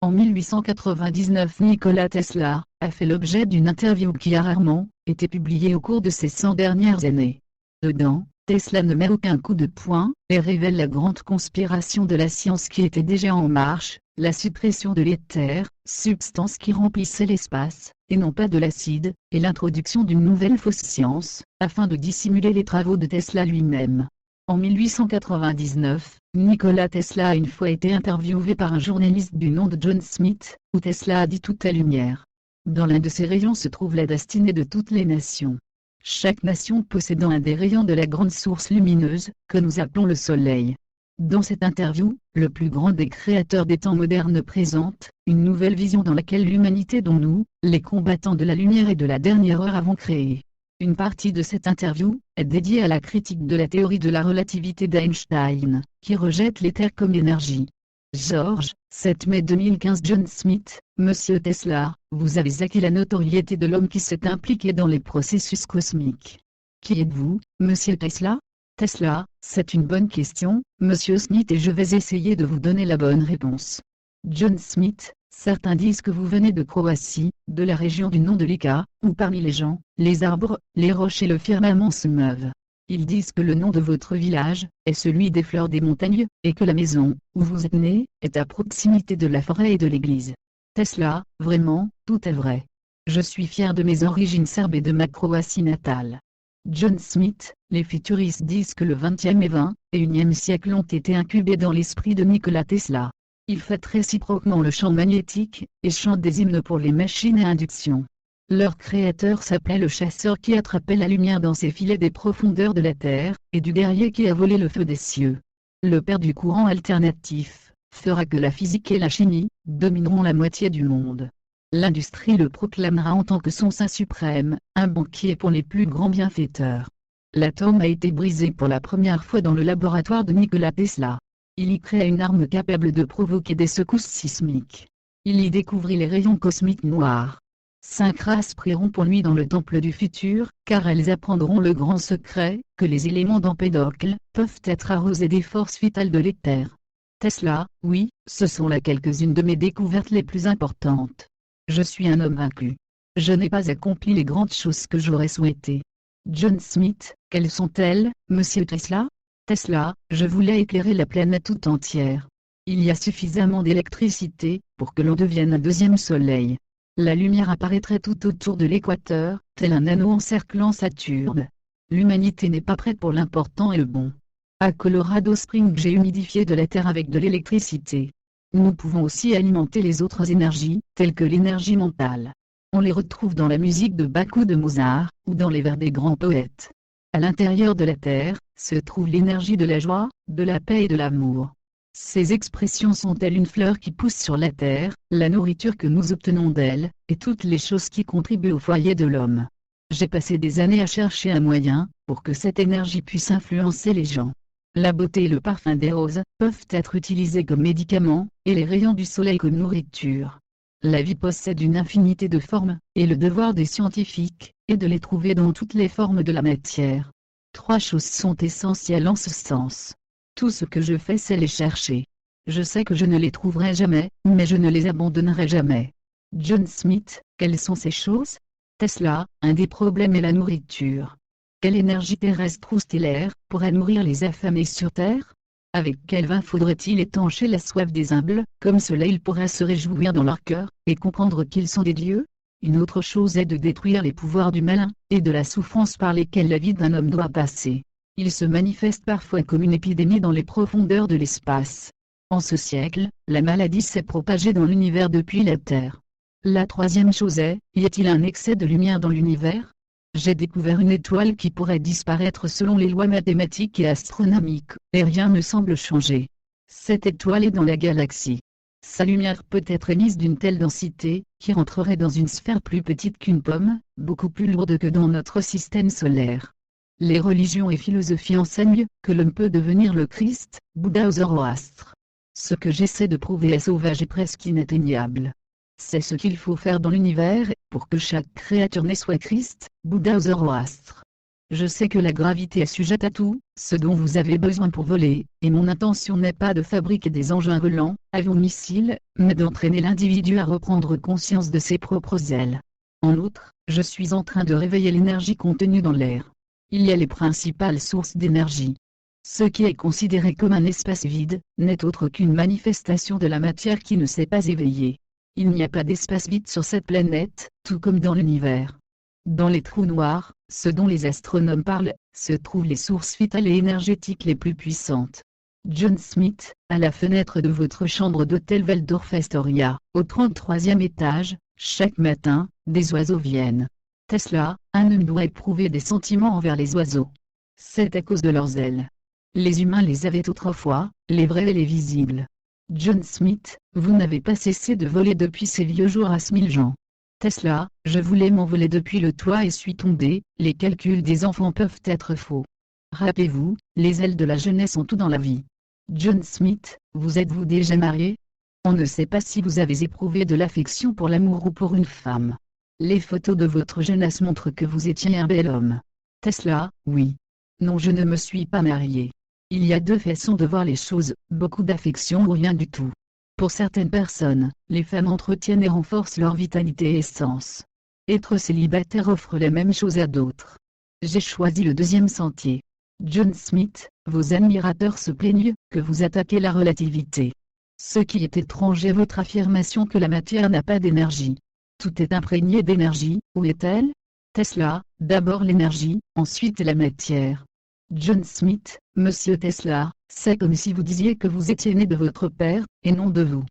En 1899, Nikola Tesla a fait l'objet d'une interview qui a rarement été publiée au cours de ces 100 dernières années. Dedans, Tesla ne met aucun coup de poing et révèle la grande conspiration de la science qui était déjà en marche, la suppression de l'éther, substance qui remplissait l'espace, et non pas de l'acide, et l'introduction d'une nouvelle fausse science, afin de dissimuler les travaux de Tesla lui-même. En 1899, Nikola Tesla a une fois été interviewé par un journaliste du nom de John Smith, où Tesla a dit toute la lumière. Dans l'un de ces rayons se trouve la destinée de toutes les nations. Chaque nation possédant un des rayons de la grande source lumineuse, que nous appelons le Soleil. Dans cette interview, le plus grand des créateurs des temps modernes présente une nouvelle vision dans laquelle l'humanité dont nous, les combattants de la lumière et de la dernière heure avons créé. Une partie de cette interview est dédiée à la critique de la théorie de la relativité d'Einstein, qui rejette l'éther comme énergie. George, 7 mai 2015. John Smith, Monsieur Tesla, vous avez acquis la notoriété de l'homme qui s'est impliqué dans les processus cosmiques. Qui êtes-vous, Monsieur Tesla? Tesla, c'est une bonne question, Monsieur Smith, et je vais essayer de vous donner la bonne réponse. John Smith, certains disent que vous venez de Croatie, de la région du nom de Lika, où parmi les gens, les arbres, les roches et le firmament se meuvent. Ils disent que le nom de votre village est celui des fleurs des montagnes, et que la maison, où vous êtes né, est à proximité de la forêt et de l'église. Tesla, vraiment, tout est vrai. Je suis fier de mes origines serbes et de ma Croatie natale. John Smith, les futuristes disent que le 20e et 21e siècle ont été incubés dans l'esprit de Nikola Tesla. Il fait réciproquement le champ magnétique, et chante des hymnes pour les machines à induction. Leur créateur s'appelait le chasseur qui attrapait la lumière dans ses filets des profondeurs de la terre, et du guerrier qui a volé le feu des cieux. Le père du courant alternatif fera que la physique et la chimie domineront la moitié du monde. L'industrie le proclamera en tant que son saint suprême, un banquier pour les plus grands bienfaiteurs. L'atome a été brisé pour la première fois dans le laboratoire de Nikola Tesla. Il y créa une arme capable de provoquer des secousses sismiques. Il y découvrit les rayons cosmiques noirs. 5 races prieront pour lui dans le temple du futur, car elles apprendront le grand secret, que les éléments d'Empédocle peuvent être arrosés des forces vitales de l'éther. Tesla, oui, ce sont là quelques-unes de mes découvertes les plus importantes. Je suis un homme vaincu. Je n'ai pas accompli les grandes choses que j'aurais souhaitées. John Smith, quelles sont-elles, Monsieur Tesla? Tesla, je voulais éclairer la planète tout entière. Il y a suffisamment d'électricité pour que l'on devienne un deuxième soleil. La lumière apparaîtrait tout autour de l'équateur, tel un anneau encerclant Saturne. L'humanité n'est pas prête pour l'important et le bon. À Colorado Springs, j'ai humidifié de la terre avec de l'électricité. Nous pouvons aussi alimenter les autres énergies, telles que l'énergie mentale. On les retrouve dans la musique de Bach ou de Mozart, ou dans les vers des grands poètes. À l'intérieur de la terre, se trouve l'énergie de la joie, de la paix et de l'amour. Ces expressions sont-elles une fleur qui pousse sur la terre, la nourriture que nous obtenons d'elle, et toutes les choses qui contribuent au foyer de l'homme. J'ai passé des années à chercher un moyen, pour que cette énergie puisse influencer les gens. La beauté et le parfum des roses peuvent être utilisés comme médicaments, et les rayons du soleil comme nourriture. La vie possède une infinité de formes, et le devoir des scientifiques est de les trouver dans toutes les formes de la matière. 3 choses sont essentielles en ce sens. Tout ce que je fais, c'est les chercher. Je sais que je ne les trouverai jamais, mais je ne les abandonnerai jamais. John Smith, quelles sont ces choses? Tesla, un des problèmes est la nourriture. Quelle énergie terrestre ou stellaire pourrait nourrir les affamés sur Terre? Avec quel vin faudrait-il étancher la soif des humbles, comme cela ils pourraient se réjouir dans leur cœur, et comprendre qu'ils sont des dieux? Une autre chose est de détruire les pouvoirs du malin, et de la souffrance par lesquelles la vie d'un homme doit passer. Il se manifeste parfois comme une épidémie dans les profondeurs de l'espace. En ce siècle, la maladie s'est propagée dans l'univers depuis la Terre. La 3e chose est, y a-t-il un excès de lumière dans l'univers? J'ai découvert une étoile qui pourrait disparaître selon les lois mathématiques et astronomiques, et rien ne semble changer. Cette étoile est dans la galaxie. Sa lumière peut être émise d'une telle densité, qui rentrerait dans une sphère plus petite qu'une pomme, beaucoup plus lourde que dans notre système solaire. Les religions et philosophies enseignent que l'homme peut devenir le Christ, Bouddha ou Zoroastre. Ce que j'essaie de prouver est sauvage et presque inatteignable. C'est ce qu'il faut faire dans l'univers, pour que chaque créature naisse soit Christ, Bouddha ou Zoroastre. Je sais que la gravité est sujette à tout, ce dont vous avez besoin pour voler, et mon intention n'est pas de fabriquer des engins volants, avions missiles, mais d'entraîner l'individu à reprendre conscience de ses propres ailes. En outre, je suis en train de réveiller l'énergie contenue dans l'air. Il y a les principales sources d'énergie. Ce qui est considéré comme un espace vide, n'est autre qu'une manifestation de la matière qui ne s'est pas éveillée. Il n'y a pas d'espace vide sur cette planète, tout comme dans l'univers. Dans les trous noirs, ce dont les astronomes parlent, se trouvent les sources vitales et énergétiques les plus puissantes. John Smith, à la fenêtre de votre chambre d'hôtel Waldorf Astoria, au 33e étage, chaque matin, des oiseaux viennent. Tesla, un homme doit éprouver des sentiments envers les oiseaux. C'est à cause de leurs ailes. Les humains les avaient autrefois, les vrais et les visibles. John Smith, vous n'avez pas cessé de voler depuis ces vieux jours à Smiljan. Tesla, je voulais m'envoler depuis le toit et suis tombé, les calculs des enfants peuvent être faux. Rappelez-vous, les ailes de la jeunesse sont tout dans la vie. John Smith, vous êtes-vous déjà marié? On ne sait pas si vous avez éprouvé de l'affection pour l'amour ou pour une femme. Les photos de votre jeunesse montrent que vous étiez un bel homme. Tesla, oui. Non, je ne me suis pas marié. Il y a deux façons de voir les choses, beaucoup d'affection ou rien du tout. Pour certaines personnes, les femmes entretiennent et renforcent leur vitalité et essence. Être célibataire offre les mêmes choses à d'autres. J'ai choisi le deuxième sentier. John Smith, vos admirateurs se plaignent que vous attaquez la relativité. Ce qui est étrange est votre affirmation que la matière n'a pas d'énergie. Tout est imprégné d'énergie, où est-elle? Tesla, d'abord l'énergie, ensuite la matière. John Smith, Monsieur Tesla, c'est comme si vous disiez que vous étiez né de votre père, et non de vous.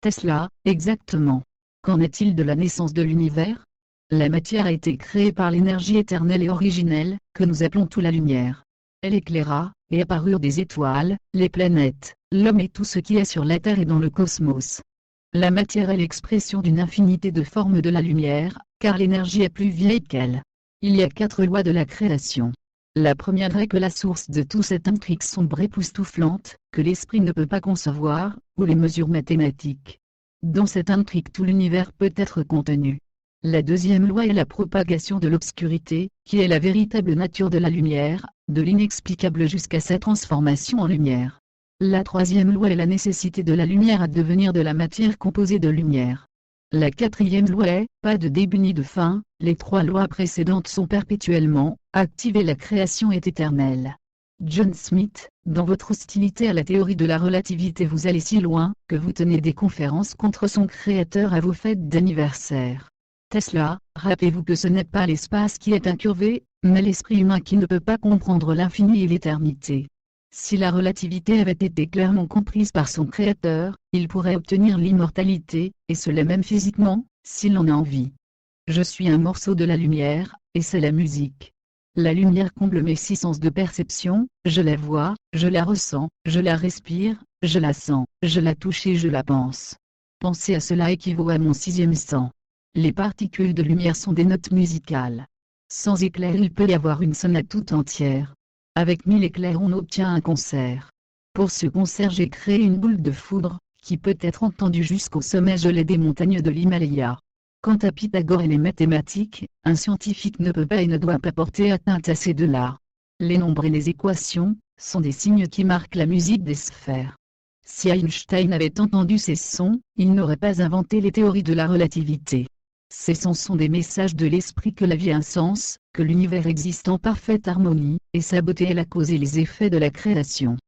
Tesla, exactement. Qu'en est-il de la naissance de l'univers? La matière a été créée par l'énergie éternelle et originelle, que nous appelons tout la lumière. Elle éclaira, et apparurent des étoiles, les planètes, l'homme et tout ce qui est sur la Terre et dans le cosmos. La matière est l'expression d'une infinité de formes de la lumière, car l'énergie est plus vieille qu'elle. Il y a 4 lois de la création. La première est que la source de tout cette intrigue sombre époustouflante, que l'esprit ne peut pas concevoir, ou les mesures mathématiques. Dans cette intrigue tout l'univers peut être contenu. La deuxième loi est la propagation de l'obscurité, qui est la véritable nature de la lumière, de l'inexplicable jusqu'à sa transformation en lumière. La troisième loi est la nécessité de la lumière à devenir de la matière composée de lumière. La quatrième loi est, pas de début ni de fin, les 3 lois précédentes sont perpétuellement actives et la création est éternelle. John Smith, dans votre hostilité à la théorie de la relativité vous allez si loin, que vous tenez des conférences contre son créateur à vos fêtes d'anniversaire. Tesla, rappelez-vous que ce n'est pas l'espace qui est incurvé, mais l'esprit humain qui ne peut pas comprendre l'infini et l'éternité. Si la relativité avait été clairement comprise par son créateur, il pourrait obtenir l'immortalité, et cela même physiquement, s'il en a envie. Je suis un morceau de la lumière, et c'est la musique. La lumière comble mes 6 sens de perception, je la vois, je la ressens, je la respire, je la sens, je la touche et je la pense. Penser à cela équivaut à mon 6e sens. Les particules de lumière sont des notes musicales. Sans éclair il peut y avoir une sonate toute entière. Avec 1000 éclairs on obtient un concert. Pour ce concert j'ai créé une boule de foudre, qui peut être entendue jusqu'au sommet gelé des montagnes de l'Himalaya. Quant à Pythagore et les mathématiques, un scientifique ne peut pas et ne doit pas porter atteinte à ces deux-là. Les nombres et les équations, sont des signes qui marquent la musique des sphères. Si Einstein avait entendu ces sons, il n'aurait pas inventé les théories de la relativité. Ces sons sont des messages de l'esprit que la vie a un sens, que l'univers existe en parfaite harmonie, et sa beauté est la cause et les effets de la création.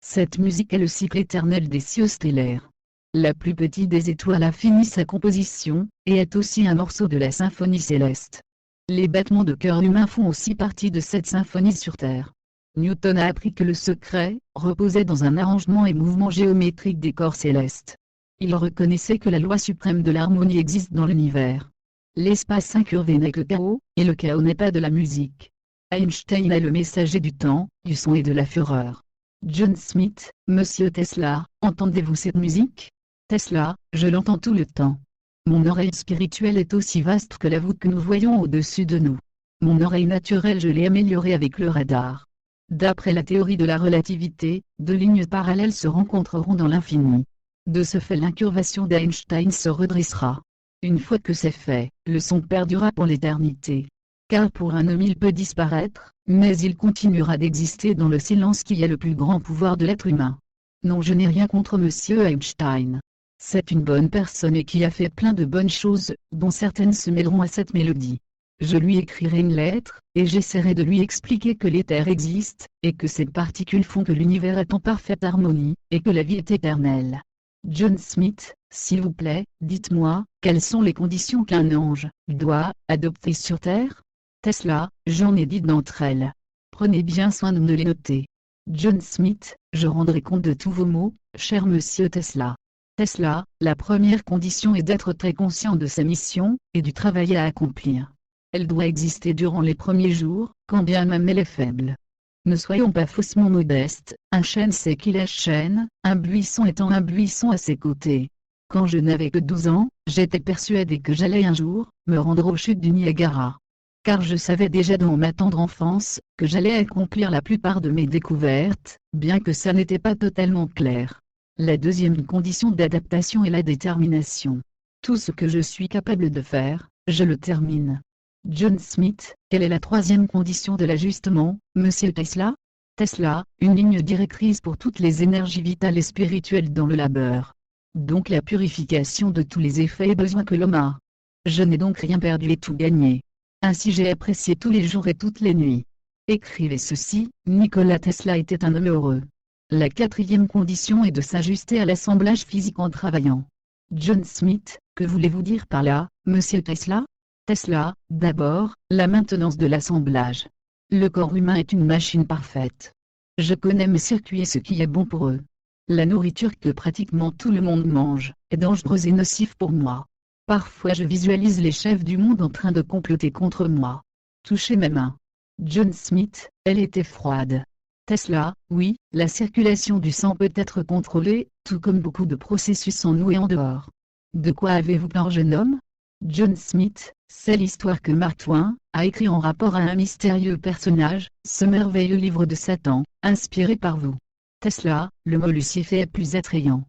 Cette musique est le cycle éternel des cieux stellaires. La plus petite des étoiles a fini sa composition, et est aussi un morceau de la symphonie céleste. Les battements de cœur humain font aussi partie de cette symphonie sur Terre. Newton a appris que le secret reposait dans un arrangement et mouvement géométrique des corps célestes. Il reconnaissait que la loi suprême de l'harmonie existe dans l'univers. L'espace incurvé n'est que chaos, et le chaos n'est pas de la musique. Einstein est le messager du temps, du son et de la fureur. John Smith, Monsieur Tesla, entendez-vous cette musique? Tesla, je l'entends tout le temps. Mon oreille spirituelle est aussi vaste que la voûte que nous voyons au-dessus de nous. Mon oreille naturelle je l'ai améliorée avec le radar. D'après la théorie de la relativité, 2 lignes parallèles se rencontreront dans l'infini. De ce fait l'incurvation d'Einstein se redressera. Une fois que c'est fait, le son perdura pour l'éternité. Car pour un homme il peut disparaître, Mais il continuera d'exister dans le silence qui est le plus grand pouvoir de l'être humain. Non, je n'ai rien contre Monsieur Einstein. C'est une bonne personne et qui a fait plein de bonnes choses, dont certaines se mêleront à cette mélodie. Je lui écrirai une lettre, et j'essaierai de lui expliquer que l'éther existe, et que ces particules font que l'univers est en parfaite harmonie, et que la vie est éternelle. John Smith, s'il vous plaît, dites-moi, quelles sont les conditions qu'un ange doit adopter sur Terre? Tesla, j'en ai dit d'entre elles. Prenez bien soin de me les noter. John Smith, je rendrai compte de tous vos mots, cher monsieur Tesla. Tesla, la première condition est d'être très conscient de sa mission, et du travail à accomplir. Elle doit exister durant les premiers jours, quand bien même elle est faible. Ne soyons pas faussement modestes, un chêne sait qu'il est chêne, un buisson étant un buisson à ses côtés. Quand je n'avais que 12 ans, j'étais persuadé que j'allais un jour me rendre aux chutes du Niagara. Car je savais déjà dans ma tendre enfance que j'allais accomplir la plupart de mes découvertes, bien que ça n'était pas totalement clair. La deuxième condition d'adaptation est la détermination. Tout ce que je suis capable de faire, je le termine. John Smith, quelle est la troisième condition de l'ajustement, monsieur Tesla? Tesla, une ligne directrice pour toutes les énergies vitales et spirituelles dans le labeur. Donc la purification de tous les effets et besoins que l'homme a. Je n'ai donc rien perdu et tout gagné. Ainsi j'ai apprécié tous les jours et toutes les nuits. Écrivez ceci, Nikola Tesla était un homme heureux. La quatrième condition est de s'ajuster à l'assemblage physique en travaillant. John Smith, que voulez-vous dire par là, monsieur Tesla? Tesla, d'abord, la maintenance de l'assemblage. Le corps humain est une machine parfaite. Je connais mes circuits et ce qui est bon pour eux. La nourriture que pratiquement tout le monde mange est dangereuse et nocive pour moi. Parfois je visualise les chefs du monde en train de comploter contre moi. Touchez mes mains. John Smith, elle était froide. Tesla, oui, la circulation du sang peut être contrôlée, tout comme beaucoup de processus en nous et en dehors. De quoi avez-vous peur, jeune homme? John Smith, c'est l'histoire que Mark Twain a écrit en rapport à un mystérieux personnage, ce merveilleux livre de Satan, inspiré par vous. Tesla, le mot Lucifer est plus attrayant.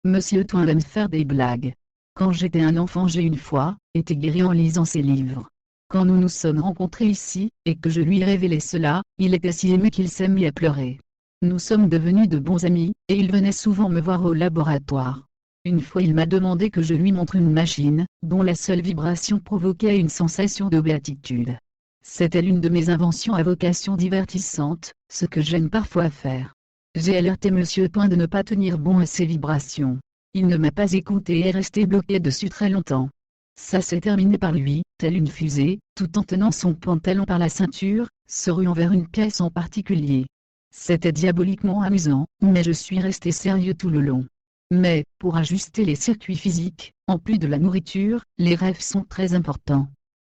Monsieur Twain aime faire des blagues. Quand j'étais un enfant, j'ai une fois été guéri en lisant ses livres. Quand nous nous sommes rencontrés ici, et que je lui ai révélé cela, il était si ému qu'il s'est mis à pleurer. Nous sommes devenus de bons amis, et il venait souvent me voir au laboratoire. Une fois il m'a demandé que je lui montre une machine, dont la seule vibration provoquait une sensation de béatitude. C'était l'une de mes inventions à vocation divertissante, ce que j'aime parfois faire. J'ai alerté Monsieur Twain de ne pas tenir bon à ces vibrations. Il ne m'a pas écouté et est resté bloqué dessus très longtemps. Ça s'est terminé par lui, tel une fusée, tout en tenant son pantalon par la ceinture, se ruant vers une pièce en particulier. C'était diaboliquement amusant, mais je suis resté sérieux tout le long. Mais, pour ajuster les circuits physiques, en plus de la nourriture, les rêves sont très importants.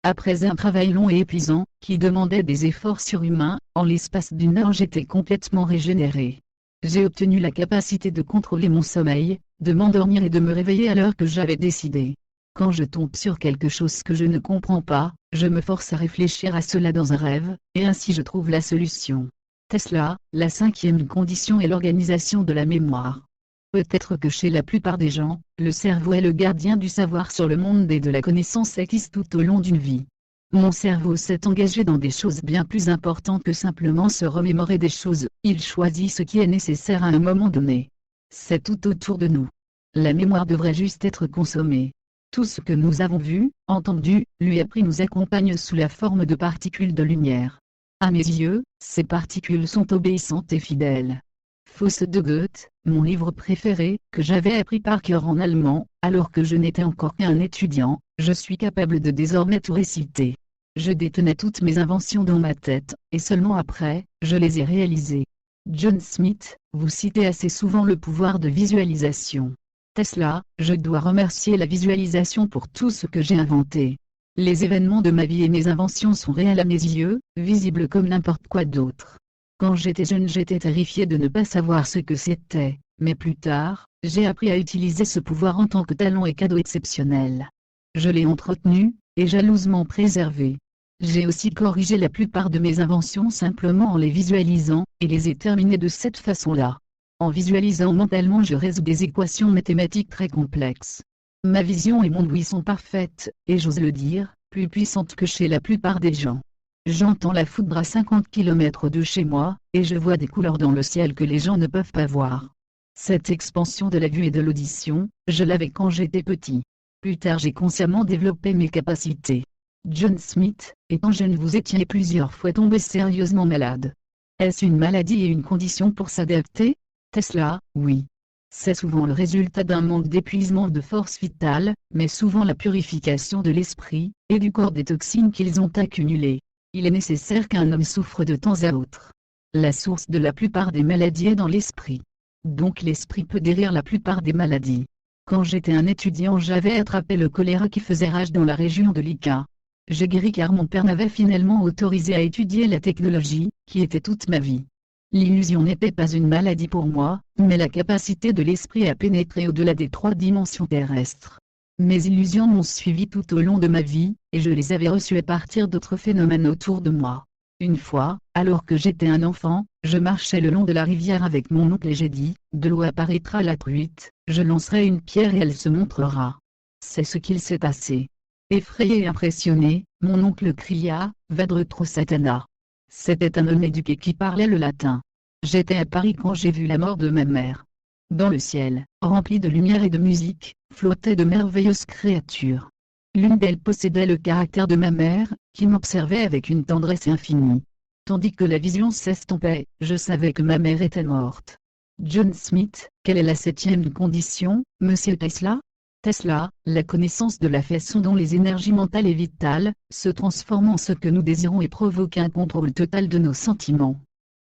Après un travail long et épuisant, qui demandait des efforts surhumains, en l'espace d'une heure j'étais complètement régénéré. J'ai obtenu la capacité de contrôler mon sommeil, de m'endormir et de me réveiller à l'heure que j'avais décidé. Quand je tombe sur quelque chose que je ne comprends pas, je me force à réfléchir à cela dans un rêve, et ainsi je trouve la solution. Tesla, la cinquième condition est l'organisation de la mémoire. Peut-être que chez la plupart des gens, le cerveau est le gardien du savoir sur le monde et de la connaissance acquise tout au long d'une vie. Mon cerveau s'est engagé dans des choses bien plus importantes que simplement se remémorer des choses, il choisit ce qui est nécessaire à un moment donné. C'est tout autour de nous. La mémoire devrait juste être consommée. Tout ce que nous avons vu, entendu, lui appris nous accompagne sous la forme de particules de lumière. À mes yeux, ces particules sont obéissantes et fidèles. Faust de Goethe, mon livre préféré, que j'avais appris par cœur en allemand, alors que je n'étais encore qu'un étudiant, je suis capable de désormais tout réciter. Je détenais toutes mes inventions dans ma tête, et seulement après, je les ai réalisées. John Smith, vous citez assez souvent le pouvoir de visualisation. Tesla, je dois remercier la visualisation pour tout ce que j'ai inventé. Les événements de ma vie et mes inventions sont réels à mes yeux, visibles comme n'importe quoi d'autre. Quand j'étais jeune, j'étais terrifié de ne pas savoir ce que c'était, mais plus tard, j'ai appris à utiliser ce pouvoir en tant que talent et cadeau exceptionnel. Je l'ai entretenu, et jalousement préservé. J'ai aussi corrigé la plupart de mes inventions simplement en les visualisant, et les ai terminées de cette façon-là. En visualisant mentalement, je résous des équations mathématiques très complexes. Ma vision et mon ouïe sont parfaites, et j'ose le dire, plus puissantes que chez la plupart des gens. J'entends la foudre à 50 km de chez moi, et je vois des couleurs dans le ciel que les gens ne peuvent pas voir. Cette expansion de la vue et de l'audition, je l'avais quand j'étais petit. Plus tard j'ai consciemment développé mes capacités. John Smith, étant jeune vous étiez plusieurs fois tombé sérieusement malade. Est-ce une maladie et une condition pour s'adapter? Tesla, oui. C'est souvent le résultat d'un manque d'épuisement de force vitale, mais souvent la purification de l'esprit, et du corps des toxines qu'ils ont accumulées. Il est nécessaire qu'un homme souffre de temps à autre. La source de la plupart des maladies est dans l'esprit. Donc l'esprit peut guérir la plupart des maladies. Quand j'étais un étudiant j'avais attrapé le choléra qui faisait rage dans la région de Lika. J'ai guéri car mon père m'avait finalement autorisé à étudier la technologie, qui était toute ma vie. L'illusion n'était pas une maladie pour moi, mais la capacité de l'esprit à pénétrer au-delà des 3 dimensions terrestres. Mes illusions m'ont suivi tout au long de ma vie, et je les avais reçues à partir d'autres phénomènes autour de moi. Une fois, alors que j'étais un enfant, je marchais le long de la rivière avec mon oncle et j'ai dit, de l'eau apparaîtra la truite, je lancerai une pierre et elle se montrera. C'est ce qu'il s'est passé. Effrayé et impressionné, mon oncle cria, Vadretro Satana. C'était un homme éduqué qui parlait le latin. J'étais à Paris quand j'ai vu la mort de ma mère. Dans le ciel, rempli de lumière et de musique, flottaient de merveilleuses créatures. L'une d'elles possédait le caractère de ma mère, qui m'observait avec une tendresse infinie. Tandis que la vision s'estompait, je savais que ma mère était morte. John Smith, quelle est la 7e condition, monsieur Tesla? Tesla, la connaissance de la façon dont les énergies mentales et vitales se transforment en ce que nous désirons et provoquent un contrôle total de nos sentiments.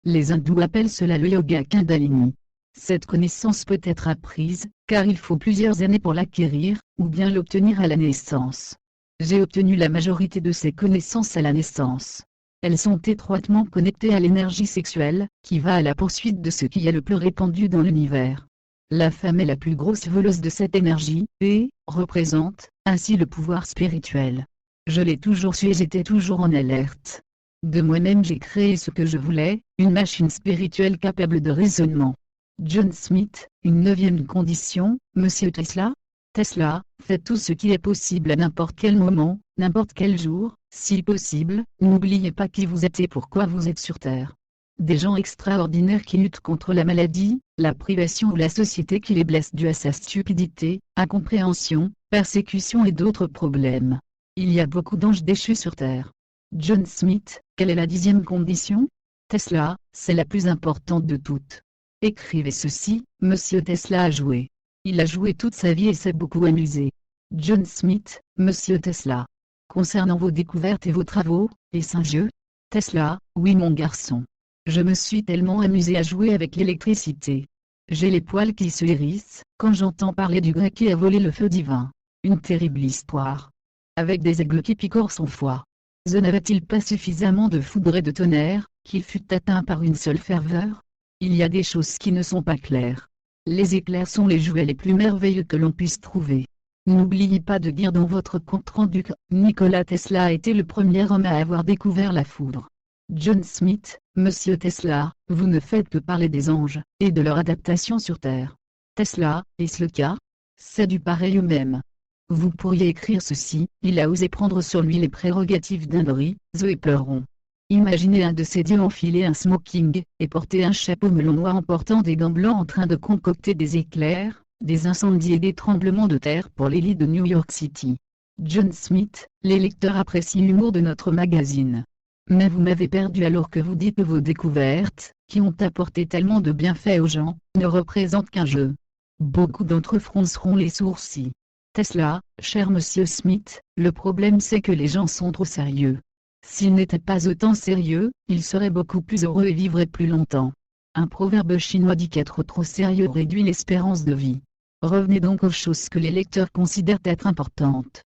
Les hindous appellent cela le yoga Kundalini. Cette connaissance peut être apprise, car il faut plusieurs années pour l'acquérir, ou bien l'obtenir à la naissance. J'ai obtenu la majorité de ces connaissances à la naissance. Elles sont étroitement connectées à l'énergie sexuelle, qui va à la poursuite de ce qui est le plus répandu dans l'univers. La femme est la plus grosse voleuse de cette énergie, et représente ainsi le pouvoir spirituel. Je l'ai toujours su et j'étais toujours en alerte. De moi-même j'ai créé ce que je voulais, une machine spirituelle capable de raisonnement. John Smith, une 9e condition, monsieur Tesla? Tesla, faites tout ce qui est possible à n'importe quel moment, n'importe quel jour, si possible, n'oubliez pas qui vous êtes et pourquoi vous êtes sur Terre. Des gens extraordinaires qui luttent contre la maladie, la privation ou la société qui les blesse dû à sa stupidité, incompréhension, persécution et d'autres problèmes. Il y a beaucoup d'anges déchus sur Terre. John Smith, quelle est la 10e condition? Tesla, c'est la plus importante de toutes. Écrivez ceci, monsieur Tesla a joué. Il a joué toute sa vie et s'est beaucoup amusé. John Smith, monsieur Tesla. Concernant vos découvertes et vos travaux, les saints jeux? Tesla, oui mon garçon. Je me suis tellement amusé à jouer avec l'électricité. J'ai les poils qui se hérissent, quand j'entends parler du grec qui a volé le feu divin. Une terrible histoire. Avec des aigles qui picorent son foie. N'avait-il pas suffisamment de foudre et de tonnerre, qu'il fût atteint par une seule ferveur? Il y a des choses qui ne sont pas claires. Les éclairs sont les jouets les plus merveilleux que l'on puisse trouver. N'oubliez pas de dire dans votre compte-rendu que Nikola Tesla a été le premier homme à avoir découvert la foudre. John Smith, monsieur Tesla, vous ne faites que parler des anges, et de leur adaptation sur Terre. Tesla, est-ce le cas? C'est du pareil au même. Vous pourriez écrire ceci, il a osé prendre sur lui les prérogatives d'un Dori, Zoé Pleuron. Imaginez un de ces dieux enfiler un smoking, et porter un chapeau melon noir en portant des gants blancs en train de concocter des éclairs, des incendies et des tremblements de terre pour l'élite de New York City. John Smith, les lecteurs apprécient l'humour de notre magazine. Mais vous m'avez perdu alors que vous dites que vos découvertes, qui ont apporté tellement de bienfaits aux gens, ne représentent qu'un jeu. Beaucoup d'entre eux fronceront les sourcils. Tesla, cher monsieur Smith, le problème c'est que les gens sont trop sérieux. S'ils n'étaient pas autant sérieux, ils seraient beaucoup plus heureux et vivraient plus longtemps. Un proverbe chinois dit qu'être trop sérieux réduit l'espérance de vie. Revenez donc aux choses que les lecteurs considèrent être importantes.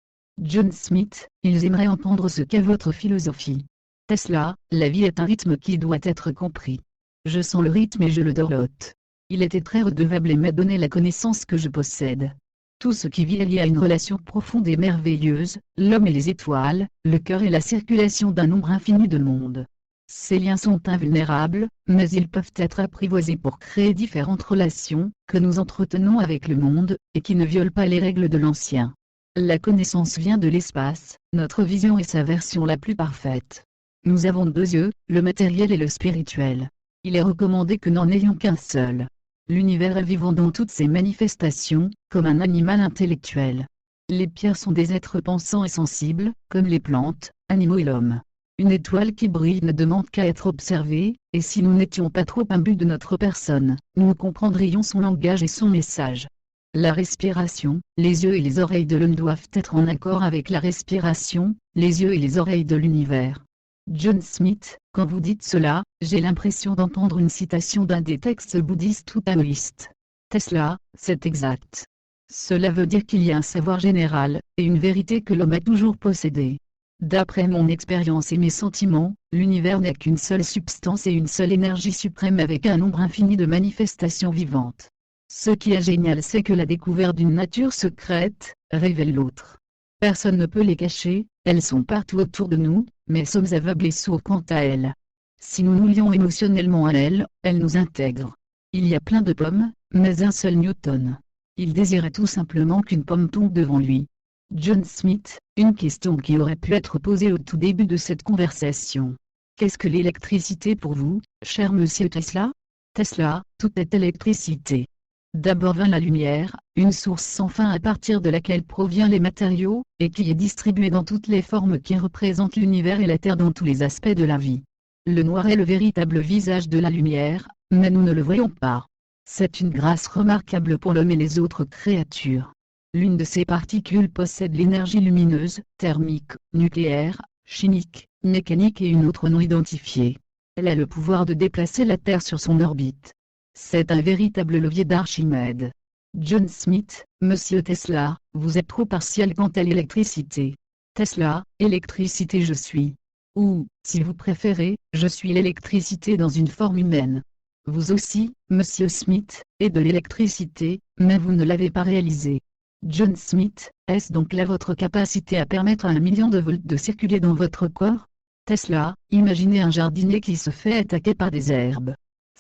John Smith, ils aimeraient entendre ce qu'est votre philosophie. Tesla, la vie est un rythme qui doit être compris. Je sens le rythme et je le dorlote. Il était très redevable et m'a donné la connaissance que je possède. Tout ce qui vit est lié à une relation profonde et merveilleuse, l'homme et les étoiles, le cœur et la circulation d'un nombre infini de mondes. Ces liens sont invulnérables, mais ils peuvent être apprivoisés pour créer différentes relations, que nous entretenons avec le monde, et qui ne violent pas les règles de l'ancien. La connaissance vient de l'espace, notre vision est sa version la plus parfaite. Nous avons deux yeux, le matériel et le spirituel. Il est recommandé que n'en ayons qu'un seul. L'univers est vivant dans toutes ses manifestations, comme un animal intellectuel. Les pierres sont des êtres pensants et sensibles, comme les plantes, animaux et l'homme. Une étoile qui brille ne demande qu'à être observée, et si nous n'étions pas trop imbus de notre personne, nous comprendrions son langage et son message. La respiration, les yeux et les oreilles de l'homme doivent être en accord avec la respiration, les yeux et les oreilles de l'univers. John Smith, quand vous dites cela, j'ai l'impression d'entendre une citation d'un des textes bouddhistes ou taoïstes. Tesla, c'est exact. Cela veut dire qu'il y a un savoir général, et une vérité que l'homme a toujours possédée. D'après mon expérience et mes sentiments, l'univers n'est qu'une seule substance et une seule énergie suprême avec un nombre infini de manifestations vivantes. Ce qui est génial, c'est que la découverte d'une nature secrète révèle l'autre. Personne ne peut les cacher, elles sont partout autour de nous, mais sommes aveugles et sourds quant à elles. Si nous nous lions émotionnellement à elles, elles nous intègrent. Il y a plein de pommes, mais un seul Newton. Il désirait tout simplement qu'une pomme tombe devant lui. John Smith, une question qui aurait pu être posée au tout début de cette conversation. Qu'est-ce que l'électricité pour vous, cher monsieur Tesla? Tesla, tout est électricité. D'abord vint la lumière, une source sans fin à partir de laquelle proviennent les matériaux, et qui est distribuée dans toutes les formes qui représentent l'univers et la Terre dans tous les aspects de la vie. Le noir est le véritable visage de la lumière, mais nous ne le voyons pas. C'est une grâce remarquable pour l'homme et les autres créatures. L'une de ces particules possède l'énergie lumineuse, thermique, nucléaire, chimique, mécanique et une autre non identifiée. Elle a le pouvoir de déplacer la Terre sur son orbite. C'est un véritable levier d'Archimède. John Smith, monsieur Tesla, vous êtes trop partial quant à l'électricité. Tesla, électricité je suis. Ou, si vous préférez, je suis l'électricité dans une forme humaine. Vous aussi, monsieur Smith, êtes de l'électricité, mais vous ne l'avez pas réalisé. John Smith, est-ce donc là votre capacité à permettre à 1 million de volts de circuler dans votre corps? Tesla, imaginez un jardinier qui se fait attaquer par des herbes.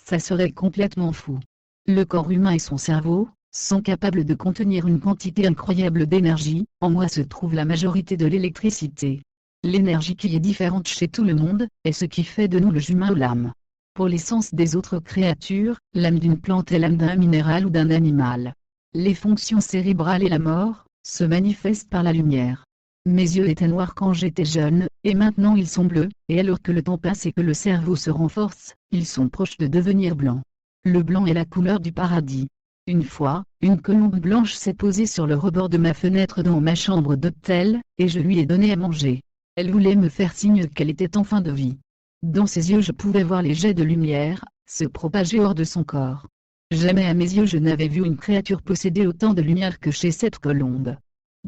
Ça serait complètement fou. Le corps humain et son cerveau sont capables de contenir une quantité incroyable d'énergie. En moi se trouve la majorité de l'électricité. L'énergie qui est différente chez tout le monde est ce qui fait de nous le humain ou l'âme. Pour l'essence des autres créatures, l'âme d'une plante est l'âme d'un minéral ou d'un animal. Les fonctions cérébrales et la mort se manifestent par la lumière. Mes yeux étaient noirs quand j'étais jeune, et maintenant ils sont bleus, et alors que le temps passe et que le cerveau se renforce, ils sont proches de devenir blancs. Le blanc est la couleur du paradis. Une fois, une colombe blanche s'est posée sur le rebord de ma fenêtre dans ma chambre d'hôtel, et je lui ai donné à manger. Elle voulait me faire signe qu'elle était en fin de vie. Dans ses yeux je pouvais voir les jets de lumière se propager hors de son corps. Jamais à mes yeux je n'avais vu une créature posséder autant de lumière que chez cette colombe.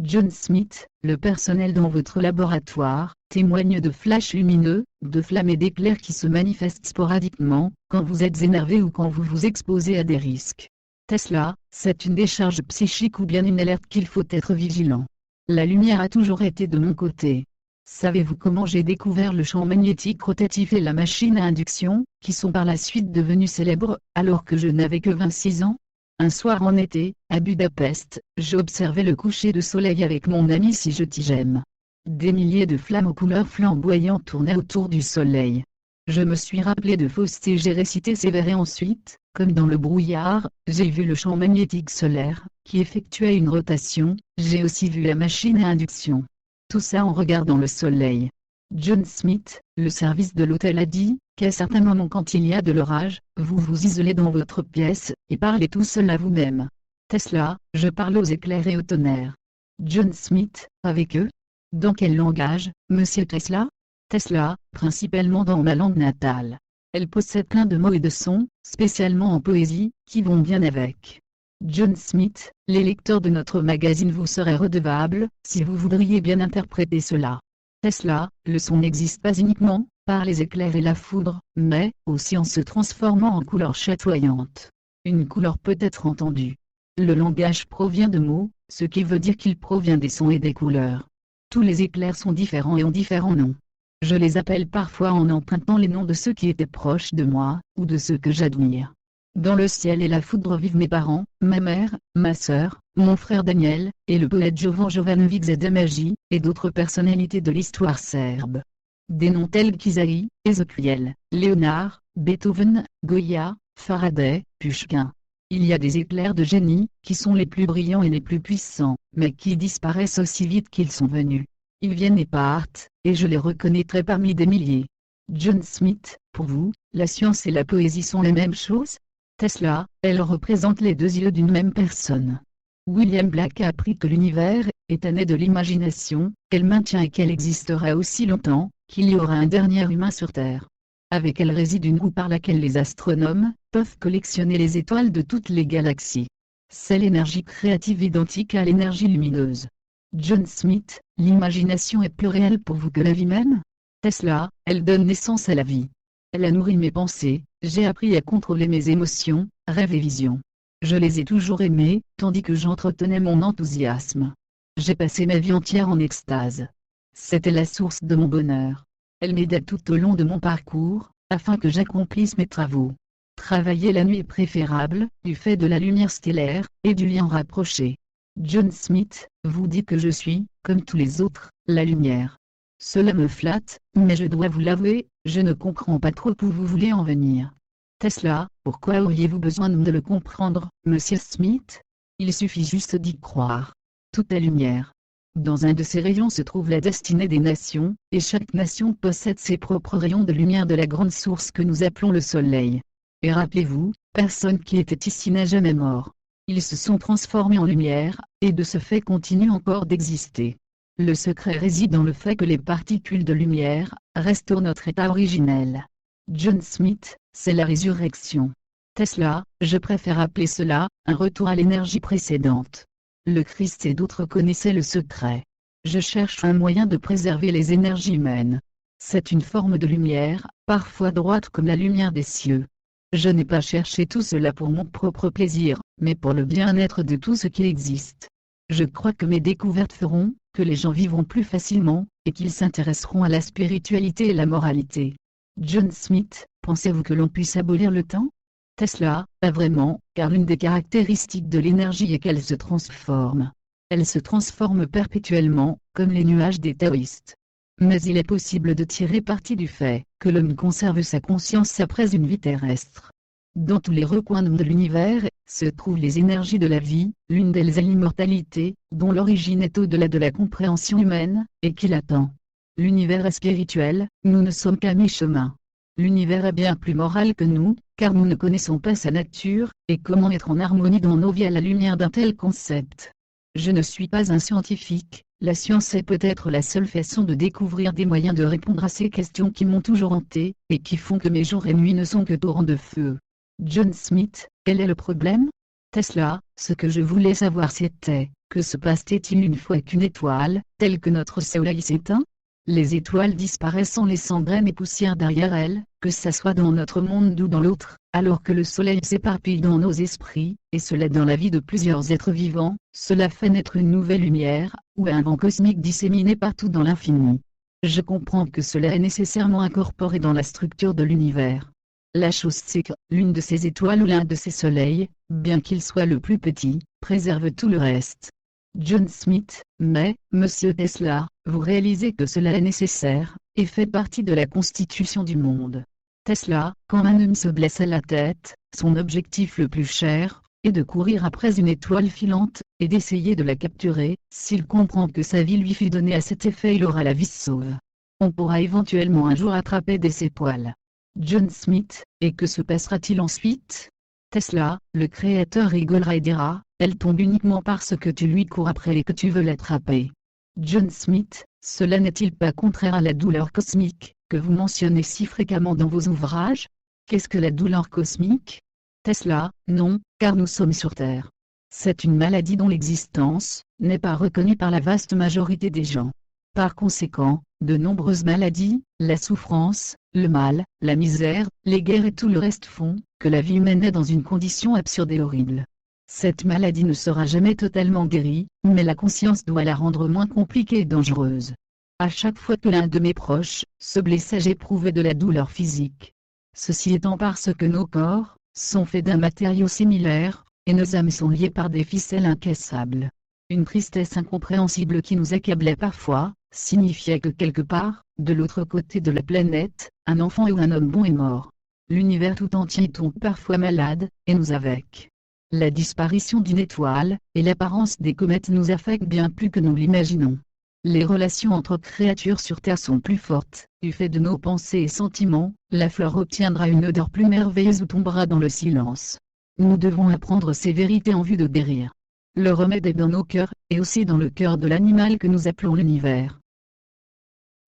John Smith, le personnel dans votre laboratoire, témoigne de flashs lumineux, de flammes et d'éclairs qui se manifestent sporadiquement, quand vous êtes énervé ou quand vous vous exposez à des risques. Tesla, c'est une décharge psychique ou bien une alerte qu'il faut être vigilant. La lumière a toujours été de mon côté. Savez-vous comment j'ai découvert le champ magnétique rotatif et la machine à induction, qui sont par la suite devenus célèbres, alors que je n'avais que 26 ans? Un soir en été, à Budapest, j'observais le coucher de soleil avec mon ami Sijetigem. Des milliers de flammes aux couleurs flamboyantes tournaient autour du soleil. Je me suis rappelé de Faust et j'ai récité ces vers et ensuite, comme dans le brouillard, j'ai vu le champ magnétique solaire, qui effectuait une rotation, j'ai aussi vu la machine à induction. Tout ça en regardant le soleil. John Smith, le service de l'hôtel a dit, qu'à certains moments quand il y a de l'orage, vous vous isolez dans votre pièce, et parlez tout seul à vous-même. Tesla, je parle aux éclairs et au tonnerre. John Smith, avec eux? Dans quel langage, monsieur Tesla? Tesla, principalement dans ma langue natale. Elle possède plein de mots et de sons, spécialement en poésie, qui vont bien avec. John Smith, les lecteurs de notre magazine vous seraient redevables, si vous voudriez bien interpréter cela. Tesla, le son n'existe pas uniquement par les éclairs et la foudre, mais aussi en se transformant en couleurs chatoyantes. Une couleur peut être entendue. Le langage provient de mots, ce qui veut dire qu'il provient des sons et des couleurs. Tous les éclairs sont différents et ont différents noms. Je les appelle parfois en empruntant les noms de ceux qui étaient proches de moi, ou de ceux que j'admire. Dans le ciel et la foudre vivent mes parents, ma mère, ma sœur, mon frère Daniel, et le poète Jovan Jovanović Zedemaji, et d'autres personnalités de l'histoire serbe. Des noms tels qu'Isaïe, Ézéchiel, Léonard, Beethoven, Goya, Faraday, Pushkin. Il y a des éclairs de génie, qui sont les plus brillants et les plus puissants, mais qui disparaissent aussi vite qu'ils sont venus. Ils viennent et partent, et je les reconnaîtrai parmi des milliers. John Smith, pour vous, la science et la poésie sont les mêmes choses? Tesla, elle représente les deux yeux d'une même personne. William Black a appris que l'univers est né de l'imagination, qu'elle maintient et qu'elle existera aussi longtemps, qu'il y aura un dernier humain sur Terre. Avec elle réside une roue par laquelle les astronomes peuvent collectionner les étoiles de toutes les galaxies. C'est l'énergie créative identique à l'énergie lumineuse. John Smith, l'imagination est plus réelle pour vous que la vie même? Tesla, elle donne naissance à la vie. Elle a nourri mes pensées, j'ai appris à contrôler mes émotions, rêves et visions. Je les ai toujours aimées, tandis que j'entretenais mon enthousiasme. J'ai passé ma vie entière en extase. C'était la source de mon bonheur. Elle m'aida tout au long de mon parcours, afin que j'accomplisse mes travaux. Travailler la nuit est préférable, du fait de la lumière stellaire, et du lien rapproché. John Smith vous dit que je suis, comme tous les autres, la lumière. Cela me flatte, mais je dois vous l'avouer, je ne comprends pas trop où vous voulez en venir. Tesla, pourquoi auriez-vous besoin de le comprendre, monsieur Smith? Il suffit juste d'y croire. Tout est lumière. Dans un de ces rayons se trouve la destinée des nations, et chaque nation possède ses propres rayons de lumière de la grande source que nous appelons le soleil. Et rappelez-vous, personne qui était ici n'est jamais mort. Ils se sont transformés en lumière, et de ce fait continuent encore d'exister. Le secret réside dans le fait que les particules de lumière restaurent notre état originel. John Smith, c'est la résurrection. Tesla, je préfère appeler cela un retour à l'énergie précédente. Le Christ et d'autres connaissaient le secret. Je cherche un moyen de préserver les énergies humaines. C'est une forme de lumière, parfois droite comme la lumière des cieux. Je n'ai pas cherché tout cela pour mon propre plaisir, mais pour le bien-être de tout ce qui existe. Je crois que mes découvertes feront que les gens vivront plus facilement, et qu'ils s'intéresseront à la spiritualité et la moralité. John Smith, pensez-vous que l'on puisse abolir le temps? Tesla, pas vraiment, car l'une des caractéristiques de l'énergie est qu'elle se transforme. Elle se transforme perpétuellement, comme les nuages des taoïstes. Mais il est possible de tirer parti du fait que l'homme conserve sa conscience après une vie terrestre. Dans tous les recoins de l'univers se trouvent les énergies de la vie, l'une d'elles est l'immortalité, dont l'origine est au-delà de la compréhension humaine, et qui l'attend. L'univers est spirituel, nous ne sommes qu'à mi-chemin. L'univers est bien plus moral que nous, car nous ne connaissons pas sa nature, et comment être en harmonie dans nos vies à la lumière d'un tel concept. Je ne suis pas un scientifique, la science est peut-être la seule façon de découvrir des moyens de répondre à ces questions qui m'ont toujours hanté, et qui font que mes jours et nuits ne sont que torrents de feu. John Smith, quel est le problème? Tesla, ce que je voulais savoir c'était, que se passe-t-il une fois qu'une étoile, telle que notre soleil s'éteint? Les étoiles disparaissent en laissant graines et poussière derrière elles, que ça soit dans notre monde ou dans l'autre, alors que le soleil s'éparpille dans nos esprits, et cela dans la vie de plusieurs êtres vivants, cela fait naître une nouvelle lumière, ou un vent cosmique disséminé partout dans l'infini. Je comprends que cela est nécessairement incorporé dans la structure de l'univers. La chose c'est que, l'une de ces étoiles ou l'un de ces soleils, bien qu'il soit le plus petit, préserve tout le reste. John Smith, mais, monsieur Tesla, vous réalisez que cela est nécessaire, et fait partie de la constitution du monde. Tesla, quand un homme se blesse à la tête, son objectif le plus cher, est de courir après une étoile filante, et d'essayer de la capturer. S'il comprend que sa vie lui fut donnée à cet effet, il aura la vie sauve. On pourra éventuellement un jour attraper des étoiles. John Smith, et que se passera-t-il ensuite? Tesla, le créateur rigolera et dira, elle tombe uniquement parce que tu lui cours après et que tu veux l'attraper. John Smith, cela n'est-il pas contraire à la douleur cosmique, que vous mentionnez si fréquemment dans vos ouvrages? Qu'est-ce que la douleur cosmique? Tesla, non, car nous sommes sur Terre. C'est une maladie dont l'existence n'est pas reconnue par la vaste majorité des gens. Par conséquent, de nombreuses maladies, la souffrance, le mal, la misère, les guerres et tout le reste font que la vie humaine est dans une condition absurde et horrible. Cette maladie ne sera jamais totalement guérie, mais la conscience doit la rendre moins compliquée et dangereuse. À chaque fois que l'un de mes proches se blessait, j'éprouvais de la douleur physique. Ceci étant parce que nos corps sont faits d'un matériau similaire, et nos âmes sont liées par des ficelles incassables. Une tristesse incompréhensible qui nous accablait parfois, signifiait que quelque part, de l'autre côté de la planète, un enfant ou un homme bon est mort. L'univers tout entier tombe parfois malade, et nous avec. La disparition d'une étoile, et l'apparence des comètes nous affectent bien plus que nous l'imaginons. Les relations entre créatures sur Terre sont plus fortes, du fait de nos pensées et sentiments, la fleur obtiendra une odeur plus merveilleuse ou tombera dans le silence. Nous devons apprendre ces vérités en vue de guérir. Le remède est dans nos cœurs, et aussi dans le cœur de l'animal que nous appelons l'univers.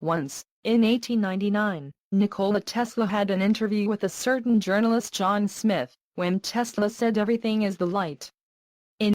Once, in 1899, Nikola Tesla had an interview with a certain journalist John Smith, when Tesla said everything is the light. In